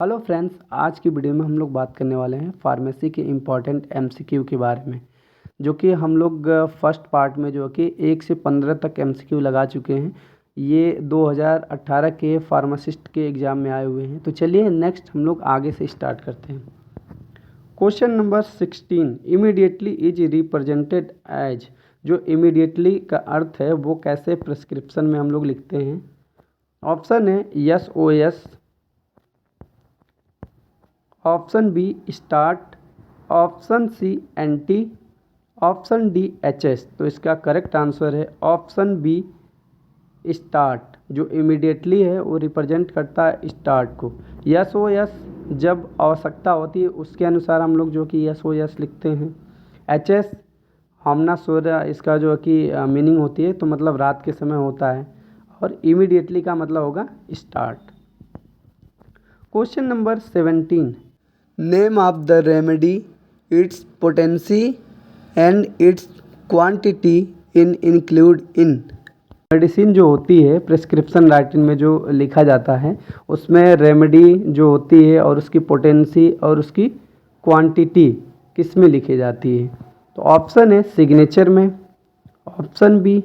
Hello friends, आज की video में हम लोग बात करने वाले हैं फार्मेसी के इम्पॉर्टेंट एमसीक्यू के बारे में, जो कि हम लोग फर्स्ट पार्ट में जो कि 1 से 15 तक एमसीक्यू लगा चुके हैं। ये 2018 के फार्मासिस्ट के एग्ज़ाम में आए हुए हैं। तो चलिए नेक्स्ट हम लोग आगे से स्टार्ट करते हैं। Question number 16, immediately is represented as. जो इमीडिएटली का अर्थ है वो कैसे प्रिस्क्रिप्शन में हम लोग लिखते हैं। ऑप्शन है SOS, option B start, option C anti, option D HS। तो इसका करेक्ट आंसर है ऑप्शन बी स्टार्ट। जो इमीडिएटली है वो रिप्रेजेंट करता है स्टार्ट को। SOS जब आवश्यकता होती है उसके अनुसार हम लोग जो कि SOS लिखते हैं। HS हमना सूर्य इसका जो कि मीनिंग होती है, तो मतलब रात के समय होता है, और इमीडिएटली का मतलब होगा start. Question number 17, name of the remedy, it's potency and it's quantity in include in. Medicine जो होती है प्रिस्क्रिप्शन राइटिंग में जो लिखा जाता है उसमें रेमेडी जो होती है और उसकी पोटेंसी और उसकी क्वांटिटी किस में लिखी जाती है। तो ऑप्शन है सिग्नेचर में, ऑप्शन बी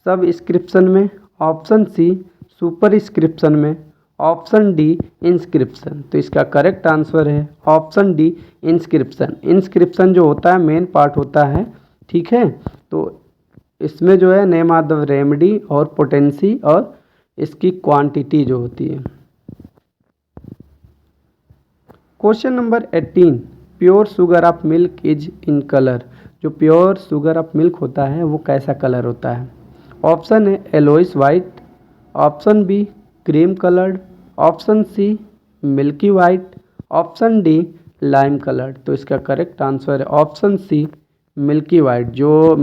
सबस्क्रिप्शन में, ऑप्शन सी सुपरस्क्रिप्शन में, ऑप्शन डी इंस्क्रिप्शन। तो इसका करेक्ट आंसर है ऑप्शन डी इंस्क्रिप्शन। इंस्क्रिप्शन जो होता है मेन पार्ट होता है, ठीक है। तो इसमें जो है नेम ऑफ द रेमेडी और पोटेंसी और इसकी क्वांटिटी जो होती है। Question number 18, pure sugar of milk is in colour. जो प्योर शुगर ऑफ मिल्क होता है वो कैसा कलर होता है। ऑप्शन है yellowish white, option B cream coloured, option C milky white, option D lime coloured. तो इसका करेक्ट आंसर है ऑप्शन सी मिल्की वाइट। जो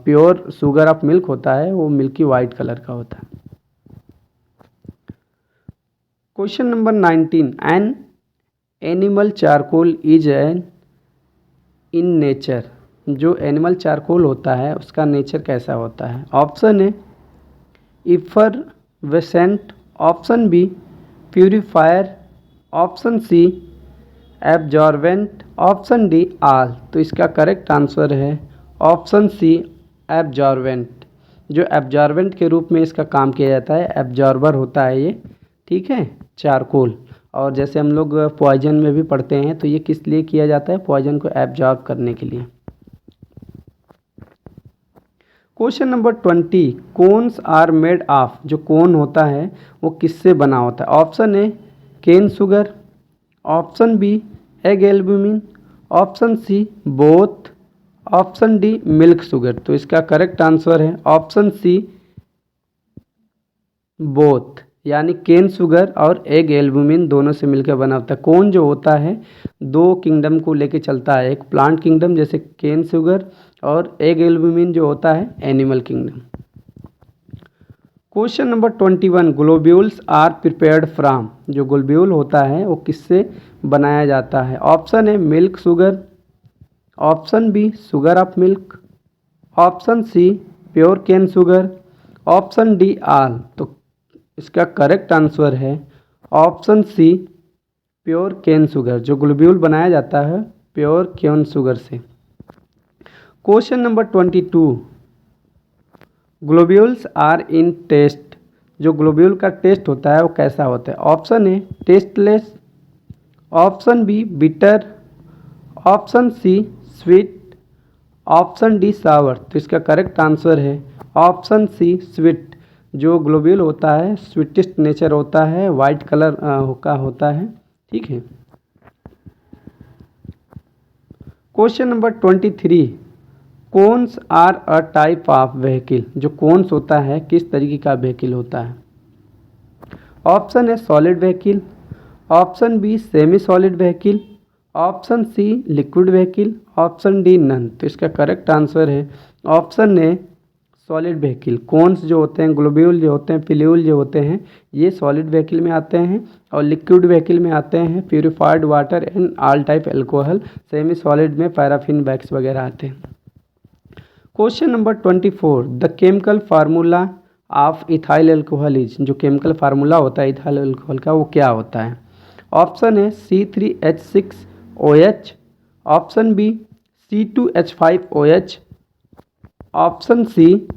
प्योर शुगर ऑफ मिल्क होता है वो मिल्की वाइट कलर का होता है। Question number 19, an animal charcoal is an in nature. जो एनिमल चारकोल होता है उसका नेचर कैसा होता है। ऑप्शन है effervescent, option B purifier, option C absorbent, option D all. तो इसका करेक्ट आंसर है ऑप्शन सी एब्जॉर्बेंट। जो एब्जॉर्बेंट के रूप में इसका काम किया जाता है, एब्जॉर्बर होता है ये, ठीक है, चारकोल। और जैसे हम लोग पॉइजन में भी पढ़ते हैं तो ये किस लिए किया जाता है, पॉइजन को एब्जॉर्ब करने के लिए। Question number 20, cones are made of. जो कोन होता है वो किससे बना होता है। Option A cane sugar, option B egg albumin, option C both, option D milk sugar. तो इसका करेक्ट आंसर है ऑप्शन सी बोथ, यानी केन शुगर और एग एल्ब्यूमिन दोनों से मिलकर बना होता है। कोन जो होता है दो किंगडम को लेके चलता है, एक प्लांट किंगडम जैसे केन शुगर, और एग एल्ब्यूमिन जो होता है animal kingdom. Question number 21, globules are prepared from. जो ग्लोब्यूल होता है वो किससे बनाया जाता है। ऑप्शन है milk sugar, option B sugar of milk, option C pure cane sugar, option D all. तो इसका करेक्ट आंसर है option C pure cane sugar. जो ग्लोब्यूल बनाया जाता है प्योर केन शुगर से। Question number 22, globules are in test. जो globule का टेस्ट होता है वो कैसा होता है। Option A tasteless, option B bitter, option C sweet, option D sour. तो इसका करेक्ट आंसर है ऑप्शन सी स्वीट। जो ग्लोब्यूल होता है स्वीटेस्ट नेचर होता है, वाइट कलर का होता है, ठीक है। Question number 23, cones are a type of vehicle. जो कोन्स होता है किस तरीके का व्हीकल होता है। ऑप्शन है solid vehicle, option B semi solid vehicle, option C liquid vehicle, option D none. तो इसका करेक्ट आंसर है option A solid vehicle. Cones जो होते हैं, ग्लोब्यूल जो होते हैं, पिल्यूल जो होते हैं, ये सॉलिड व्हीकल में आते हैं, और लिक्विड व्हीकल में आते हैं purified water and all type alcohol. Semi solid में पैराफिन वैक्स वगैरह आते हैं। Question number 24, the chemical formula of ethyl alcohol is. जो केमिकल फार्मूला होता है इथाइल एल्कोहल का वो क्या होता है। Option A C3H6OH, option B C2H5OH, option C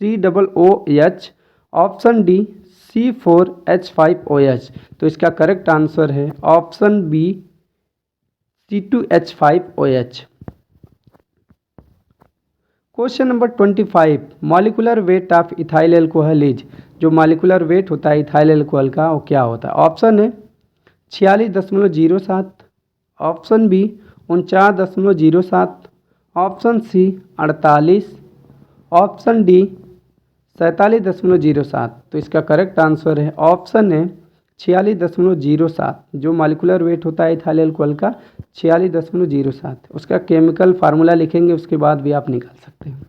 COOH, option D C4H5OH। तो इसका करेक्ट आंसर है option B C2H5OH। Question number 25, molecular weight of ethyl alcohol is. जो मॉलिकुलर वेट होता है इथाइल एल्कोहल का वो क्या होता है? ऑप्शन है 46.07, option B 49.07, option C 48, option D 47.07। तो इसका करेक्ट आंसर है ऑप्शन है 46.07। जो मॉलिकुलर वेट होता है इथाइल एल्कोहल का 46.07। उसका केमिकल फार्मूला लिखेंगे, उसके बाद भी आप निकाल सकते हैं।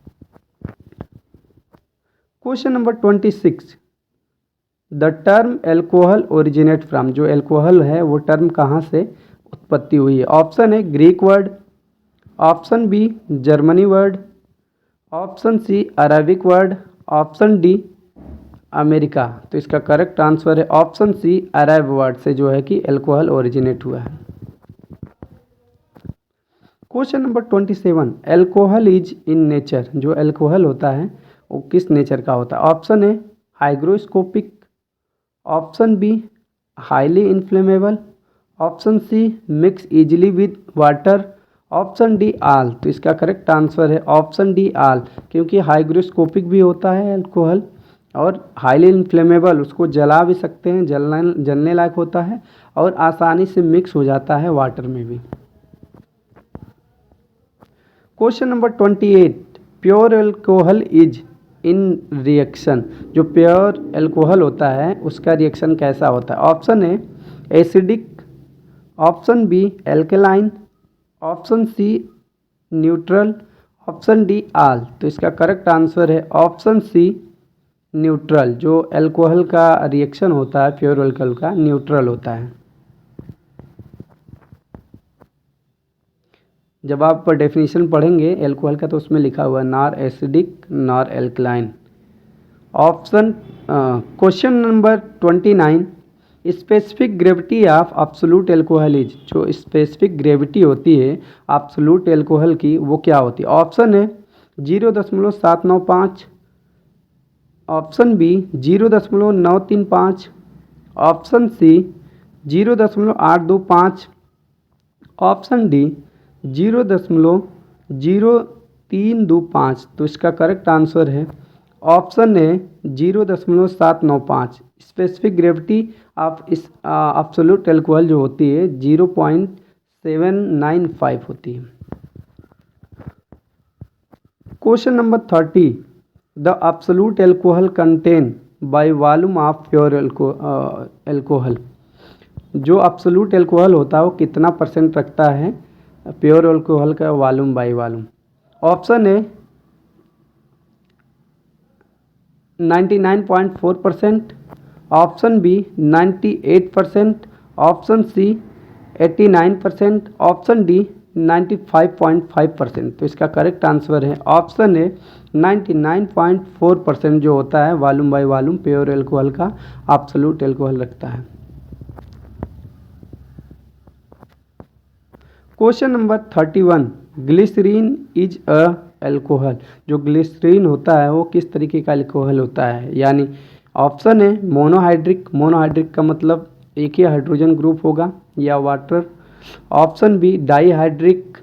Question number 26, the term alcohol originate from. जो एल्कोहल है वो टर्म कहाँ से उत्पत्ति हुई है? ऑप्शन है Greek word, option B Germany word, option C Arabic word, option D America. तो इसका करेक्ट आंसर है ऑप्शन सी अरब वर्ड से जो है कि एल्कोहल ओरिजिनेट हुआ है। Question number 27, alcohol is in nature. जो एल्कोहल होता है वो किस नेचर का होता है? ऑप्शन है hygroscopic, option B highly inflammable, option C mix easily with water, option D all. तो इसका करेक्ट आंसर है ऑप्शन डी आल, क्योंकि हाइग्रोस्कोपिक भी होता है एल्कोहल और हाईली इन्फ्लेमेबल, उसको जला भी सकते हैं, जलने लायक होता है और आसानी से मिक्स हो जाता है वाटर में भी। Question number 28, pure alcohol is in reaction. जो प्योर एल्कोहल होता है उसका रिएक्शन कैसा होता है? Option A acidic, option B alkaline, option C neutral, option D all. तो इसका करेक्ट आंसर है ऑप्शन सी न्यूट्रल। जो एल्कोहल का रिएक्शन होता है प्योर एल्कोहल का न्यूट्रल होता है। जब आप डेफिनेशन पढ़ेंगे एल्कोहल का तो उसमें लिखा हुआ है nor acidic nor alkaline. Option question number 29, specific gravity of absolute alcohol is. जो स्पेसिफिक ग्रेविटी होती है एब्सोल्यूट एल्कोहल की वो क्या होती है? ऑप्शन है 0.795, option B 0.935, option C 0.825, option D 0.0325। तो इसका करेक्ट आंसर है ऑप्शन है 0.795। स्पेसिफिक ग्रेविटी ऑफ इस एब्सोल्यूट एल्कोहल जो होती है 0.795 होती है। Question number 30, the absolute alcohol contain by volume of pure alcohol. जो एब्सोल्यूट एल्कोहल होता है वो कितना परसेंट रखता है प्योर एल्कोहल का वॉल्यूम बाय वॉल्यूम? ऑप्शन है 99.4%, option B 98%, option C 89%, option D 95.5%। तो इसका करेक्ट आंसर है ऑप्शन है 99.4% जो होता है volume by volume pure alcohol का एब्सोल्यूट एल्कोहल रखता है। Question number 31, glycerine is a alcohol. जो ग्लिसरीन होता है वो किस तरीके का एल्कोहल होता है? यानी ऑप्शन है मोनोहाइड्रिक, मोनोहाइड्रिक का मतलब एक ही हाइड्रोजन ग्रुप होगा या वाटर, ऑप्शन बी डाईहाइड्रिक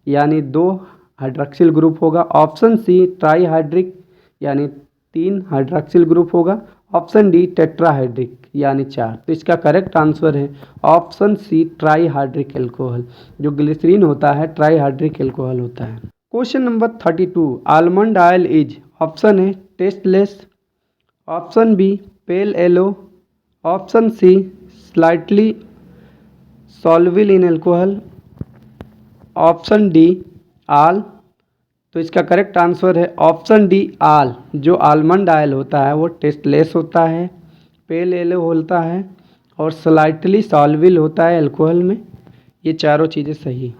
यानी 2 हाइड्रॉक्सिल ग्रुप होगा, ऑप्शन सी ट्राईहाइड्रिक यानी 3 हाइड्रॉक्सिल ग्रुप होगा, ऑप्शन डी टेट्राहाइड्रिक यानी 4। तो इसका करेक्ट आंसर है ऑप्शन सी ट्राईहाइड्रिक एल्कोहल। जो ग्लिसरीन होता है ट्राईहाइड्रिक एल्कोहल होता है। Question number 32, almond oil is. Option है tasteless, option B pale yellow, option C slightly soluble in alcohol, option D all. तो इसका करेक्ट आंसर है ऑप्शन डी आल। जो आलमंड ऑयल होता है वो टेस्टलेस होता है, पेल येलो होता है और स्लाइटली सॉल्युबल होता है एल्कोहल में। ये चारों चीज़ें सही।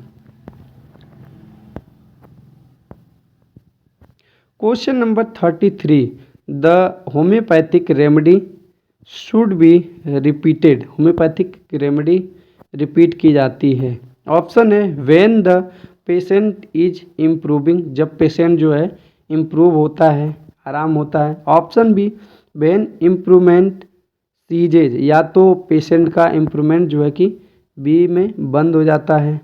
Question number 33, the homeopathic remedy should be repeated, homeopathic remedy repeat की जाती है। ऑप्शन है when the patient is improving, जब पेशेंट जो है इम्प्रूव होता है, आराम होता है। Option B when improvement ceases, या तो पेशेंट का इम्प्रूवमेंट जो है कि बी में बंद हो जाता है।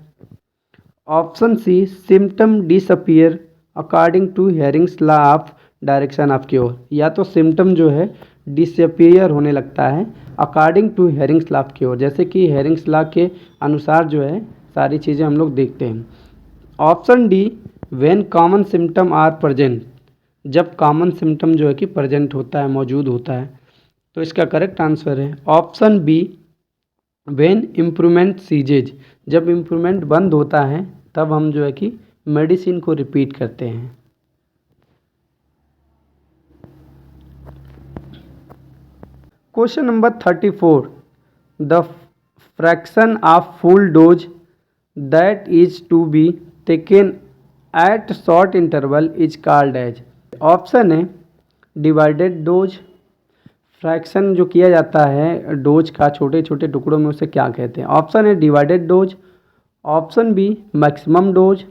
Option C symptom disappear according to Hering's law of direction of cure, या तो सिम्टम जो है डिसअपियर होने लगता है according to Hering's law of cure, जैसे कि हेयरिंग्स लॉ के अनुसार जो है सारी चीज़ें हम लोग देखते हैं। Option D when common symptom are present, जब कॉमन सिम्टम जो है कि प्रेजेंट होता है, मौजूद होता है। तो इसका करेक्ट आंसर है option B when improvement ceases, जब इम्प्रूवमेंट बंद होता है तब हम जो है कि मेडिसिन को रिपीट करते हैं। Question number 34, the fraction of full dose that is to be taken at short interval is called as. Option है डिवाइडेड डोज, फ्रैक्शन जो किया जाता है डोज का छोटे छोटे टुकड़ों में, उसे क्या कहते हैं। ऑप्शन है divided dose, option B maximum dose,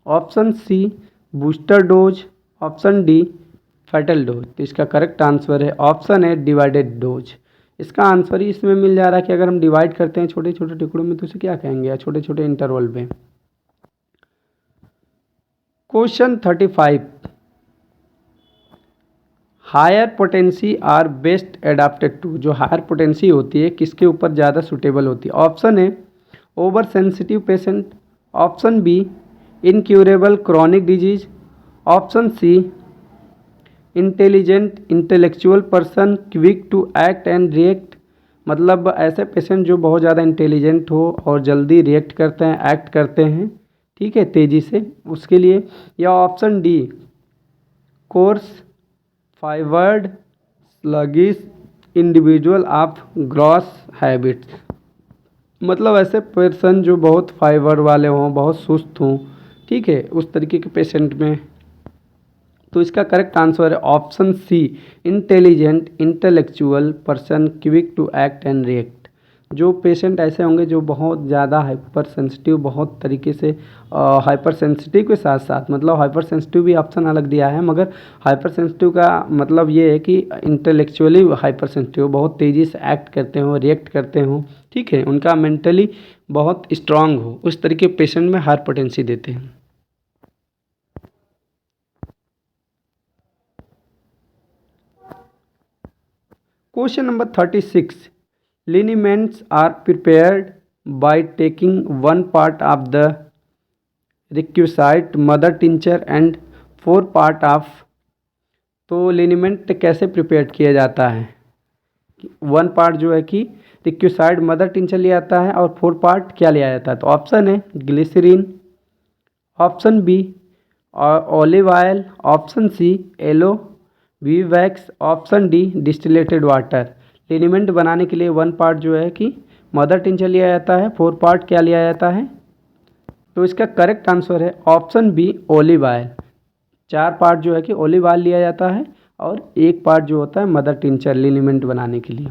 option C booster dose, option D fatal dose. तो इसका करेक्ट आंसर है ऑप्शन है डिवाइडेड डोज। इसका आंसर ही इसमें मिल जा रहा है कि अगर हम डिवाइड करते हैं छोटे छोटे टुकड़ों में तो उसे क्या कहेंगे, या छोटे छोटे इंटरवल में। Question 35, higher potency are best adapted to, जो हायर पोटेंसी होती है किसके ऊपर ज़्यादा सूटेबल होती है। ऑप्शन है over sensitive patient, option B incurable chronic disease, option C intelligent intellectual person quick to act and react, मतलब ऐसे पेशेंट जो बहुत ज़्यादा इंटेलिजेंट हो और जल्दी रिएक्ट करते हैं, एक्ट करते हैं, ठीक है, तेज़ी से, उसके लिए। या option D course forward sluggish individual of gross habits, मतलब ऐसे पर्सन जो बहुत फाइबर वाले हों, बहुत सुस्त हों, ठीक है, उस तरीके के पेशेंट में। तो इसका करेक्ट आंसर है option C intelligent intellectual person quick to act and react. जो पेशेंट ऐसे होंगे जो बहुत ज़्यादा हाइपर सेंसिटिव, बहुत तरीके से हाइपर सेंसिटिव के साथ साथ, मतलब हाइपर सेंसिटिव भी ऑप्शन अलग दिया है, मगर हाइपर सेंसिटिव का मतलब ये है कि इंटेलेक्चुअली हाइपर सेंसिटिव, बहुत तेज़ी से एक्ट करते हो, रिएक्ट करते हो, ठीक है, उनका मेंटली बहुत स्ट्रांग हो, उस तरीके पेशेंट में हायर पोटेंसी देते हैं। Question number 36, liniments are prepared by taking one part of the requisite mother tincture and 4 part of, तो लिनिमेंट कैसे प्रिपेयर किया जाता है। 1 पार्ट जो है कि रिक्विसाइड मदर टिंचर लिया जाता है और 4 पार्ट क्या लिया जाता है। तो ऑप्शन है glycerine, option B olive oil, option C yellow bee wax, option D distilled water. Liniment बनाने के लिए 1 पार्ट जो है कि मदर टिंचर लिया जाता है, 4 पार्ट क्या लिया जाता है। तो इसका करेक्ट आंसर है option B olive oil. 4 part जो है कि ऑलिव ऑयल लिया जाता है और 1 पार्ट जो होता है मदर टिंचर लिनिमेंट बनाने के लिए।